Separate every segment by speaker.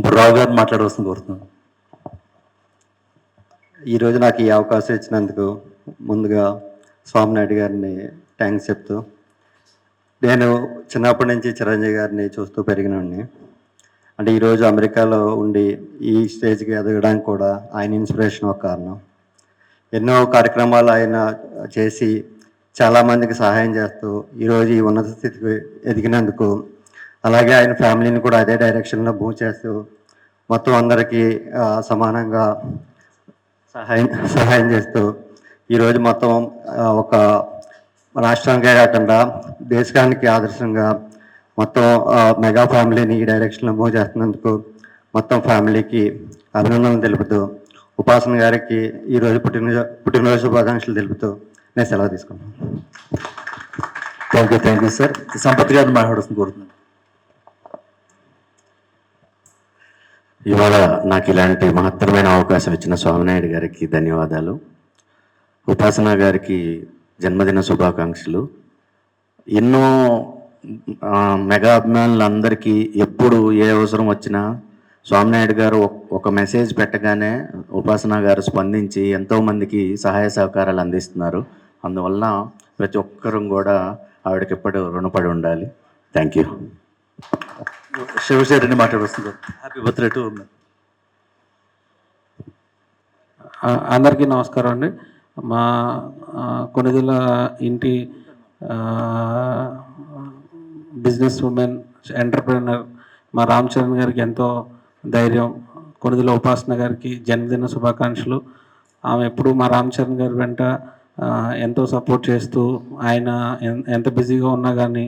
Speaker 1: ఇప్పుడు రావు గారు మాట్లాడవలసింది కోరుతున్నాను.
Speaker 2: ఈరోజు నాకు ఈ అవకాశం ఇచ్చినందుకు ముందుగా స్వామినాయుడు గారిని థ్యాంక్స్ చెప్తూ, నేను చిన్నప్పటి నుంచి చిరంజీవి గారిని చూస్తూ పెరిగినవాడిని. అంటే ఈరోజు అమెరికాలో ఉండి ఈ స్టేజ్కి ఎదగడానికి కూడా ఆయన ఇన్స్పిరేషన్ ఒక కారణం. ఎన్నో కార్యక్రమాలు ఆయన చేసి చాలామందికి సహాయం చేస్తూ ఈరోజు ఈ ఉన్నత స్థితికి ఎదిగినందుకు, అలాగే ఆయన ఫ్యామిలీని కూడా అదే డైరెక్షన్లో మూవ్ చేస్తూ మొత్తం అందరికీ సమానంగా సహాయం చేస్తూ ఈరోజు మొత్తం ఒక రాష్ట్రానికే కాకుండా దేశానికి ఆదర్శంగా మొత్తం మెగా ఫ్యామిలీని ఈ డైరెక్షన్లో మూవ్ చేస్తున్నందుకు మొత్తం ఫ్యామిలీకి అభినందనలు తెలుపుతూ, ఉపాసన గారికి ఈరోజు పుట్టినరోజు శుభాకాంక్షలు తెలుపుతూ నేను సెలవు తీసుకున్నాను.
Speaker 1: Thank you sir. సంపత్ గారిని మాట్లాడుతుంది కోరుతున్నాను.
Speaker 3: ఇవాళ నాకు ఇలాంటి మహత్తరమైన అవకాశం ఇచ్చిన స్వామినాయుడు గారికి ధన్యవాదాలు. ఉపాసన గారికి జన్మదిన శుభాకాంక్షలు. ఎన్నో మెగా అభిమానులందరికీ ఎప్పుడు ఏ అవసరం వచ్చినా స్వామినాయుడు గారు ఒక మెసేజ్ పెట్టగానే ఉపాసన గారు స్పందించి ఎంతోమందికి సహాయ సహకారాలు అందిస్తున్నారు. అందువల్ల ప్రతి ఒక్కరూ కూడా ఆవిడకి ఎప్పుడు రుణపడి ఉండాలి. Thank you.
Speaker 1: శివశేఖర్ని మాట్లాడుతుంది. Happy birthday to.
Speaker 4: అందరికీ నమస్కారం అండి. మా కొనిదెల ఇంటి బిజినెస్ ఉమెన్ ఎంటర్ప్రెనర్ మా రామ్ చరణ్ గారికి ఎంతో ధైర్యం. కొనిదెల ఉపాసన గారికి జన్మదిన శుభాకాంక్షలు. ఆమె ఎప్పుడు మా రామ్ చరణ్ గారి వెంట ఎంతో సపోర్ట్ చేస్తూ, ఆయన ఎంత బిజీగా ఉన్నా కానీ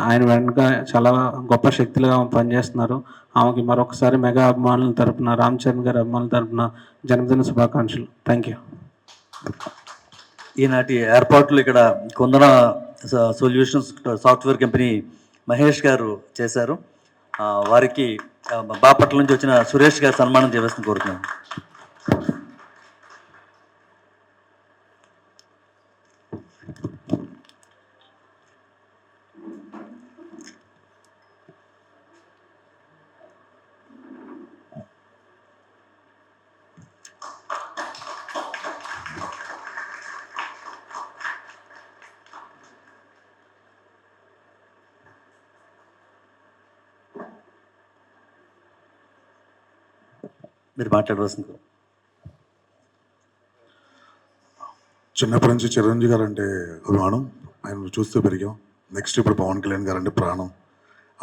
Speaker 4: ఆయన వెనుక చాలా గొప్ప శక్తులుగా పనిచేస్తున్నారు. ఆమెకి మరొకసారి మెగా అభిమానుల తరపున, రామ్ చరణ్ గారి అభిమానుల తరపున జన్మదిన శుభాకాంక్షలు. Thank you.
Speaker 1: ఈనాటి ఏర్పాట్లు ఇక్కడ కొందన సొల్యూషన్స్ సాఫ్ట్వేర్ కంపెనీ మహేష్ గారు చేశారు. వారికి బాపట్ల నుంచి వచ్చిన సురేష్ గారు సన్మానం చేయవలసింది కోరుతున్నాను. మీరు మాట్లాడవలసింది.
Speaker 5: చిన్నప్పటి నుంచి చిరంజీవి గారు అంటే అభిమానం, ఆయన చూస్తూ పెరిగాం. నెక్స్ట్ ఇప్పుడు పవన్ కళ్యాణ్ గారు అంటే ప్రాణం,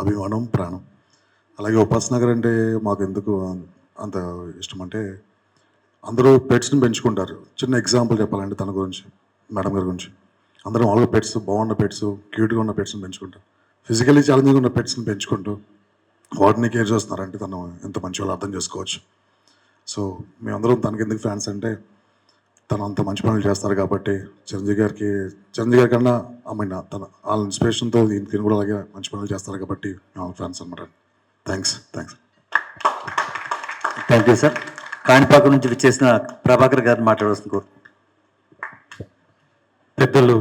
Speaker 5: అభిమానం, ప్రాణం. అలాగే ఉపాసన గారు అంటే మాకు ఎందుకు అంత ఇష్టం అంటే, అందరూ పెట్స్ని పెంచుకుంటారు. చిన్న ఎగ్జాంపుల్ చెప్పాలంటే తన గురించి, మేడం గారి గురించి, అందరూ మామూలుగా పెట్స్, బాగున్న పెట్స్, క్యూట్గా ఉన్న పెట్స్ని పెంచుకుంటారు. ఫిజికలీ ఛాలెంజింగ్ ఉన్న పెట్స్ని పెంచుకుంటూ వాటిని కేర్ చేస్తున్నారంటే తను ఎంత మంచి వాళ్ళు అర్థం చేసుకోవచ్చు. సో మేమందరం తనకి ఎందుకు ఫ్యాన్స్ అంటే, తను అంత మంచి పనులు చేస్తారు కాబట్టి. చిరంజీవి గారి కన్నా తన వాళ్ళ ఇన్స్పిరేషన్తో దీనికి కూడా అలాగే మంచి పనులు చేస్తారు కాబట్టి మేము ఫ్యాన్స్ అనమాట. Thanks.
Speaker 1: Thank you sir. Kanipaka నుంచి విచ్చేసిన ప్రభాకర్ గారిని మాట్లాడవలసింది కోరు.
Speaker 6: పెద్దలు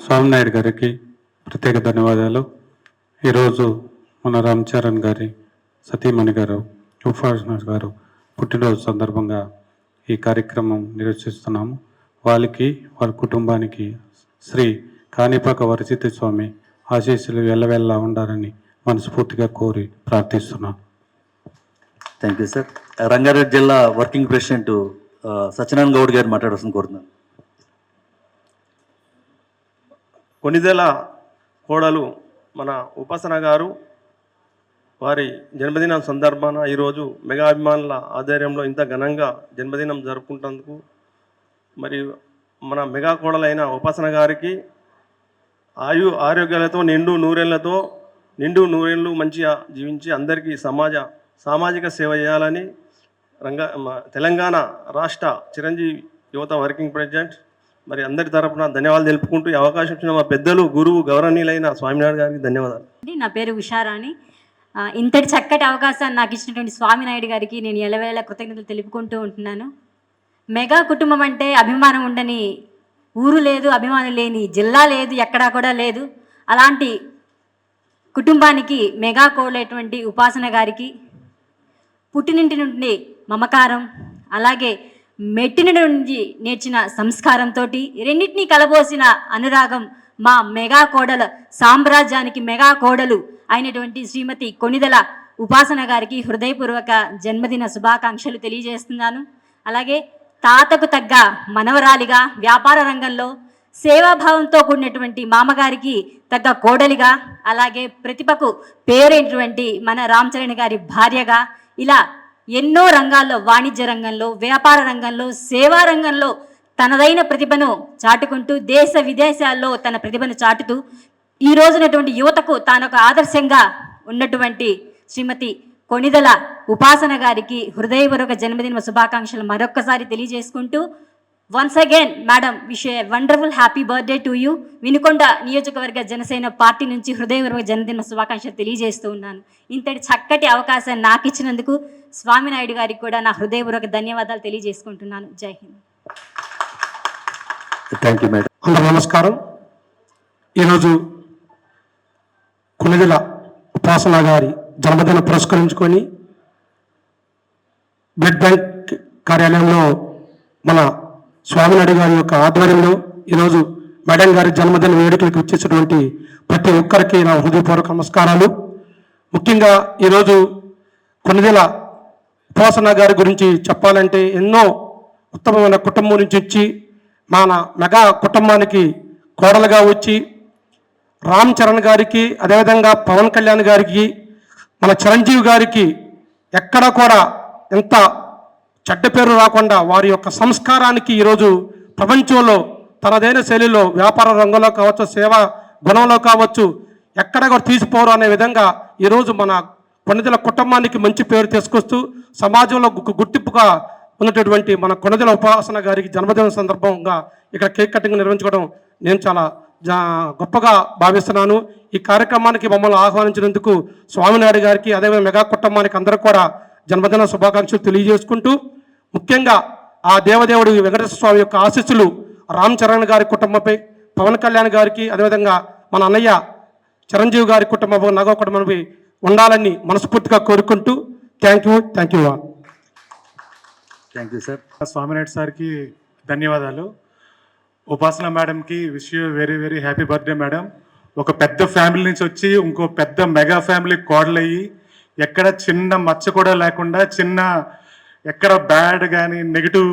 Speaker 6: స్వామినాయుడు గారికి ప్రత్యేక ధన్యవాదాలు. ఈరోజు మన రామ్ చరణ్ గారి సతీమణి గారు, ఉపాసన గారు పుట్టినరోజు సందర్భంగా ఈ కార్యక్రమం నిర్వహిస్తున్నాము. వాళ్ళకి, వారి కుటుంబానికి శ్రీ కాణిపాక వరసిద్ధి స్వామి ఆశీస్సులు వెళ్ళవెళ్ళా ఉండాలని మనస్ఫూర్తిగా కోరి ప్రార్థిస్తున్నాను.
Speaker 1: Thank you sir. రంగారెడ్డి జిల్లా వర్కింగ్ ప్రెసిడెంట్ సత్యనారాయణ గౌడ్ గారు మాట్లాడవలసింది కోరుతున్నాను.
Speaker 7: కొనిదెల కోడలు మన ఉపాసన గారు వారి జన్మదినం సందర్భాన ఈరోజు మెగా అభిమానుల ఆధ్వర్యంలో ఇంత ఘనంగా జన్మదినం జరుపుకుంటేందుకు, మరి మన మెగా కోడలైన ఉపాసన గారికి ఆరోగ్యాలతో నిండు నూరేళ్ళు మంచిగా జీవించి అందరికీ సామాజిక సేవ చేయాలని తెలంగాణ రాష్ట్ర చిరంజీవి యువత వర్కింగ్ ప్రెసిడెంట్ మరి అందరి తరపున ధన్యవాదాలు తెలుపుకుంటూ ఈ అవకాశం ఇచ్చిన మా పెద్దలు, గురువు, గౌరవనీయులైన స్వామినాయుడు గారికి ధన్యవాదాలు.
Speaker 8: నా పేరు ఉషారాణి. ఇంతటి చక్కటి అవకాశాన్ని నాకు ఇచ్చినటువంటి స్వామినాయుడు గారికి నేను ఎలవేళ కృతజ్ఞతలు తెలుపుకుంటూ ఉంటున్నాను. మెగా కుటుంబం అంటే అభిమానం ఉండని ఊరు లేదు, అభిమానం లేని జిల్లా లేదు, ఎక్కడా కూడా లేదు. అలాంటి కుటుంబానికి మెగా కోడేటువంటి ఉపాసన గారికి పుట్టినింటి నుండి మమకారం, అలాగే మెట్టిన నుంచి నేర్చిన సంస్కారంతో రెండింటినీ కలబోసిన అనురాగం మా మెగా కోడల సామ్రాజ్యానికి మెగా కోడలు అయినటువంటి శ్రీమతి కొణిదెల ఉపాసన గారికి హృదయపూర్వక జన్మదిన శుభాకాంక్షలు తెలియజేస్తున్నాను. అలాగే తాతకు తగ్గ మనవరాలిగా వ్యాపార రంగంలో సేవాభావంతో కూడినటువంటి మామగారికి తగ్గ కోడలిగా, అలాగే ప్రతిభకు పేరైనటువంటి మన రామ్ చరణ్ గారి భార్యగా, ఇలా ఎన్నో రంగాల్లో, వాణిజ్య రంగంలో, వ్యాపార రంగంలో, సేవా రంగంలో తనదైన ప్రతిభను చాటుకుంటూ దేశ విదేశాల్లో తన ప్రతిభను చాటుతూ ఈ రోజునటువంటి యువతకు తానొక ఆదర్శంగా ఉన్నటువంటి శ్రీమతి కొణిదెల ఉపాసన గారికి హృదయపూర్వక జన్మదిన శుభాకాంక్షలు మరొక్కసారి తెలియజేసుకుంటూ, once again madam wish a wonderful happy birthday to you. Vinukonda నియోజకవర్గ జనసేన పార్టీ నుంచి హృదయపూర్వక జన్మదిన శుభాకాంక్షలు తెలియజేస్తూ ఉన్నాను. ఇంతటి చక్కటి అవకాశాన్ని నాకు ఇచ్చినందుకు స్వామినాయుడు గారికి కూడా నా హృదయపూర్వక ధన్యవాదాలు తెలియజేసుకుంటున్నాను. జై హింద్.
Speaker 1: Thank you madam.
Speaker 9: అందరూ నమస్కారం. ఈరోజు కొణిదెల ఉపాసన గారి జన్మదిన పురస్కరించుకొని బ్లడ్ బ్యాంక్ కార్యాలయంలో మన స్వామినాయుడు గారి యొక్క ఆధ్వర్యంలో ఈరోజు మేడం గారి జన్మదిన వేడుకలకు ఇచ్చేసినటువంటి ప్రతి ఒక్కరికి నా హృదయపూర్వక నమస్కారాలు. ముఖ్యంగా ఈరోజు కొణిదెల ఉపాసన గారి గురించి చెప్పాలంటే ఎన్నో ఉత్తమమైన కుటుంబం నుంచి వచ్చి మన మెగా కుటుంబానికి కోడలుగా వచ్చి రామ్ చరణ్ గారికి, అదేవిధంగా పవన్ కళ్యాణ్ గారికి, మన చిరంజీవి గారికి ఎక్కడ కూడా ఎంత చెడ్డ పేరు రాకుండా వారి యొక్క సంస్కారానికి ఈరోజు ప్రపంచంలో తనదైన శైలిలో వ్యాపార రంగంలో కావచ్చు, సేవా గుణంలో కావచ్చు, ఎక్కడ కూడా తీసిపోరు అనే విధంగా ఈరోజు మన కొణిదెల కుటుంబానికి మంచి పేరు తీసుకొస్తూ సమాజంలో గుర్తింపుగా ఉన్నటువంటి మన కొణిదెల ఉపాసన గారికి జన్మదిన సందర్భంగా ఇక్కడ కేక్ కటింగ్ నిర్వహించుకోవడం నేను చాలా గొప్పగా భావిస్తున్నాను. ఈ కార్యక్రమానికి మమ్మల్ని ఆహ్వానించినందుకు స్వామినాయుడు గారికి, అదేవిధంగా మెగా కుటుంబానికి అందరూ కూడా జన్మదిన శుభాకాంక్షలు తెలియజేసుకుంటూ, ముఖ్యంగా ఆ దేవదేవుడు వెంకటేశ్వర స్వామి యొక్క ఆశీస్సులు రామ్ చరణ్ గారి కుటుంబంపై, పవన్ కళ్యాణ్ గారికి, అదేవిధంగా మన అన్నయ్య చిరంజీవి గారి కుటుంబం, నగో కుటుంబంపై ఉండాలని మనస్ఫూర్తిగా కోరుకుంటూ thank you. Thank you.
Speaker 1: Thank you sir.
Speaker 10: Swami Naidu సార్కి ధన్యవాదాలు. ఉపాసన మేడంకి wish you very very happy birthday madam. ఒక పెద్ద ఫ్యామిలీ నుంచి వచ్చి ఇంకో పెద్ద మెగా ఫ్యామిలీ కోడలయ్యి ఎక్కడ చిన్న మచ్చ కూడా లేకుండా, చిన్న ఎక్కడ బ్యాడ్ కానీ నెగిటివ్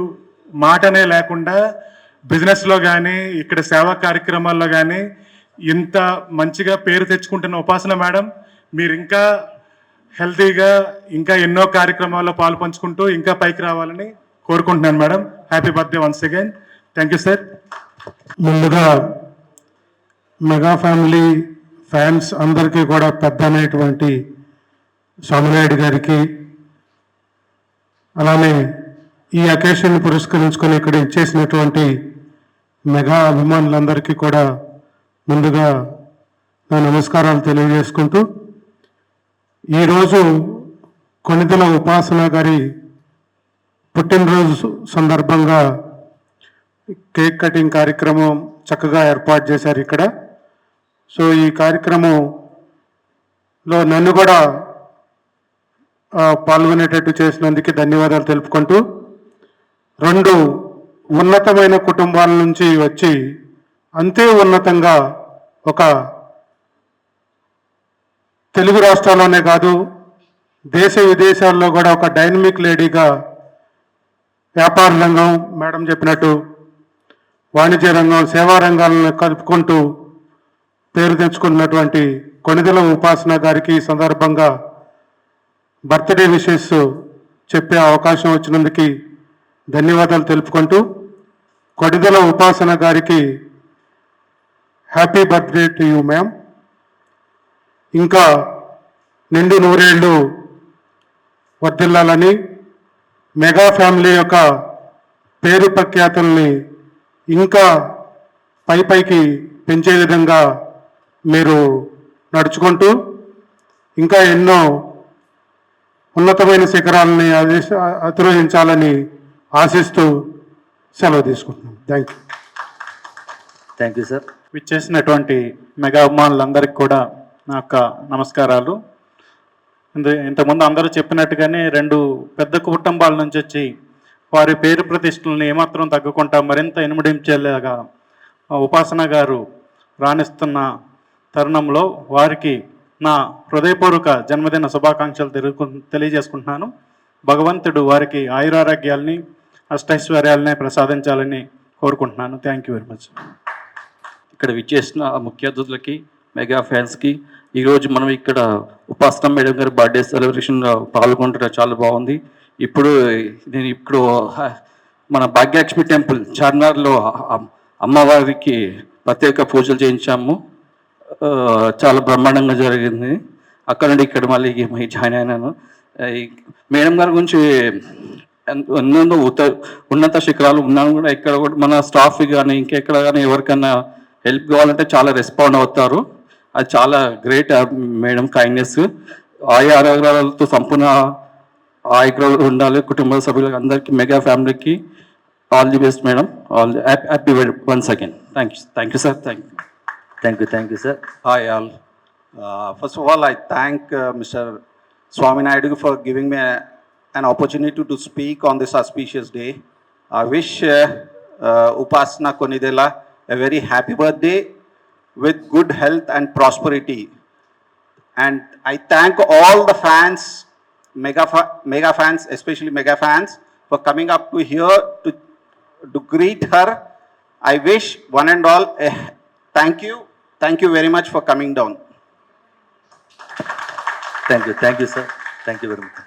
Speaker 10: మాటనే లేకుండా బిజినెస్లో కానీ ఇక్కడ సేవా కార్యక్రమాల్లో కానీ ఇంత మంచిగా పేరు తెచ్చుకుంటున్న ఉపాసన మేడం, మీరు ఇంకా హెల్తీగా ఇంకా ఎన్నో కార్యక్రమాల్లో పాలు పంచుకుంటూ ఇంకా పైకి రావాలని కోరుకుంటున్నాను madam. Happy birthday once again. Thank you sir.
Speaker 9: ముందుగా మెగా ఫ్యామిలీ ఫ్యాన్స్ అందరికీ కూడా పెద్ద అనేటువంటి స్వామినాయుడు గారికి, అలానే ఈ అకేషన్ పురస్కరించుకొని ఇక్కడ ఇచ్చేసినటువంటి మెగా అభిమానులందరికీ కూడా ముందుగా నా నమస్కారాలు తెలియజేసుకుంటూ, ఈరోజు కొణిదెల ఉపాసన గారి పుట్టినరోజు సందర్భంగా కేక్ కటింగ్ కార్యక్రమం చక్కగా ఏర్పాటు చేశారు ఇక్కడ. సో ఈ కార్యక్రమంలో నన్ను కూడా పాల్గొనేటట్టు చేసినందుకు ధన్యవాదాలు తెలుపుకుంటూ, రెండు ఉన్నతమైన కుటుంబాల నుంచి వచ్చి అంతే ఉన్నతంగా ఒక తెలుగు రాష్ట్రాల్లోనే కాదు దేశ విదేశాల్లో కూడా ఒక డైనమిక్ లేడీగా వ్యాపార రంగం మేడం చెప్పినట్టు వాణిజ్య రంగం, సేవా రంగాలను కలుపుకుంటూ పేరు తెచ్చుకున్నటువంటి కొణిదెల ఉపాసన గారికి ఈ సందర్భంగా బర్త్డే విషెస్ చెప్పే అవకాశం వచ్చినందుకు ధన్యవాదాలు తెలుపుకుంటూ, కొణిదెల ఉపాసన గారికి happy birthday to you ma'am. ఇంకా నిండు నూరేళ్ళు వర్ధిల్లాలని, మెగా ఫ్యామిలీ యొక్క పేరు ప్రఖ్యాతుల్ని ఇంకా పైకి పెంచే విధంగా మీరు నడుచుకుంటూ ఇంకా ఎన్నో ఉన్నతమైన శిఖరాలని అధిరోహించాలని ఆశిస్తూ సెలవు తీసుకుంటున్నాం. Thank you.
Speaker 1: Thank you sir.
Speaker 10: విచ్చేసినటువంటి మెగా అభిమానులందరికీ కూడా నా యొక్క నమస్కారాలు.
Speaker 6: ఇంతకుముందు అందరూ చెప్పినట్టుగానే 2 పెద్ద కుటుంబాల నుంచి వచ్చి వారి పేరు ప్రతిష్టలను ఏమాత్రం తగ్గకుండా మరింత ఇనుమడించేలాగా ఉపాసన గారు రాణిస్తున్న తరుణంలో వారికి నా హృదయపూర్వక జన్మదిన శుభాకాంక్షలు తెలియజేసుకుంటున్నాను. భగవంతుడు వారికి ఆయురారోగ్యాలని అష్టైశ్వర్యాలని ప్రసాదించాలని కోరుకుంటున్నాను. Thank you very much.
Speaker 11: ఇక్కడ విచ్చేసిన ముఖ్య అతిథులకి, మెగా ఫ్యాన్స్కి, ఈరోజు మనం ఇక్కడ ఉపాసన మేడం గారి బర్త్డే సెలబ్రేషన్ పాల్గొంటున్న చాలా బాగుంది. నేను ఇప్పుడు మన భాగ్యలక్ష్మి టెంపుల్ చార్మినార్లో అమ్మవారికి ప్రత్యేక పూజలు చేయించాము. చాలా బ్రహ్మాండంగా జరిగింది. అక్కడ నుండి ఇక్కడ మళ్ళీ జాయిన్ అయినాను. మేడం గారి గురించి ఎన్నెన్నో ఉన్నత శిఖరాలు ఉన్నాను కూడా. ఇక్కడ కూడా మన స్టాఫ్ కానీ ఇంకెక్కడ కానీ ఎవరికైనా హెల్ప్ కావాలంటే చాలా రెస్పాండ్ అవుతారు. అది చాలా గ్రేట్ మేడం కైండ్నెస్. ఆరోగ్యాలతో సంపూర్ణ ఆరోగ్యాలు ఉండాలి కుటుంబ సభ్యులకు అందరికీ, మెగా ఫ్యామిలీకి all the best madam. All happy once again. Thank you sir.
Speaker 1: Thank you sir.
Speaker 12: Hi all. First of all, I thank Mr. Swaminaidu for giving me an opportunity to speak on this auspicious day. I wish Upasana Konidela a very happy birthday with good health and prosperity. And I thank all the fans, mega fans, especially mega fans, for coming up to here to greet her. I wish one and all a thank you. Thank you very much for coming down.
Speaker 1: Thank you sir. Thank you very much.